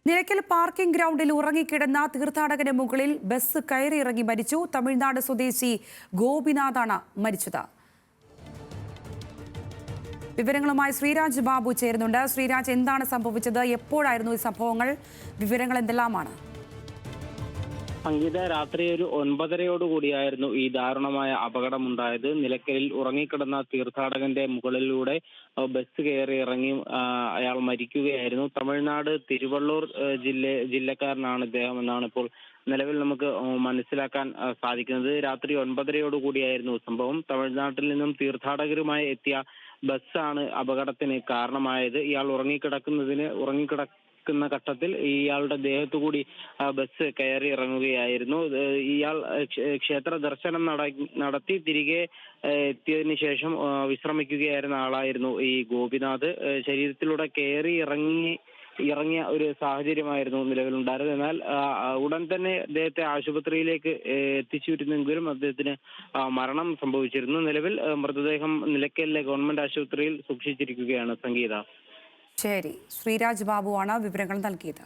Nilakkal parking ഗ്രൗണ്ടിൽ ഉറങ്ങിക്കിടന്ന തീർത്ഥാടകന് മുകളിൽ ബസ് കയറിയിറങ്ങി മരിച്ചു. തമിഴ്നാട് സ്വദേശി ഗോപിനാഥാണ് മരിച്ചത്. വിവരങ്ങളുമായി ശ്രീരാജ് ബാബു ചേരുന്നുണ്ട്. ശ്രീരാജ്, എന്താണ് സംഭവിച്ചത്? എപ്പോഴായിരുന്നു ഈ സംഭവങ്ങൾ? വിവരങ്ങൾ എന്തെല്ലാമാണ്? സംഗീത രാത്രി ഒരു 9:30 ഈ ദാരുണമായ അപകടമുണ്ടായത്. നിലയ്ക്കലിൽ ഉറങ്ങിക്കിടന്ന തീർത്ഥാടകന്റെ മുകളിലൂടെ ബസ് കയറി ഇറങ്ങി അയാൾ മരിക്കുകയായിരുന്നു. തമിഴ്നാട് തിരുവള്ളൂർ ജില്ലക്കാരനാണ് ഇദ്ദേഹം എന്നാണ് ഇപ്പോൾ നിലവിൽ നമുക്ക് മനസ്സിലാക്കാൻ സാധിക്കുന്നത്. രാത്രി 9:30 സംഭവം. തമിഴ്നാട്ടിൽ നിന്നും തീർത്ഥാടകരുമായി എത്തിയ ബസ്സാണ് അപകടത്തിന് കാരണമായത്. ഇയാൾ ഉറങ്ങിക്കിടക്കുന്ന ഘട്ടത്തിൽ ഇയാളുടെ ദേഹത്തുകൂടി ബസ് കയറി ഇറങ്ങുകയായിരുന്നു. ഇയാൾ ക്ഷേത്ര ദർശനം നടത്തി തിരികെ എത്തിയതിനു ശേഷം വിശ്രമിക്കുകയായിരുന്ന ആളായിരുന്നു ഈ ഗോപിനാഥ്. ശരീരത്തിലൂടെ ഇറങ്ങിയ ഒരു സാഹചര്യമായിരുന്നു നിലവിലുണ്ടായിരുന്നത്. എന്നാൽ ഉടൻ തന്നെ അദ്ദേഹത്തെ ആശുപത്രിയിലേക്ക് എത്തിച്ചിരുന്നെങ്കിലും അദ്ദേഹത്തിന് മരണം സംഭവിച്ചിരുന്നു. നിലവിൽ മൃതദേഹം നിലയ്ക്കലിലെ ഗവൺമെന്റ് ആശുപത്രിയിൽ സൂക്ഷിച്ചിരിക്കുകയാണ്. സംഗീത. ശരി, ശ്രീരാജ് ബാബുവാണ് വിവരങ്ങൾ നൽകിയത്.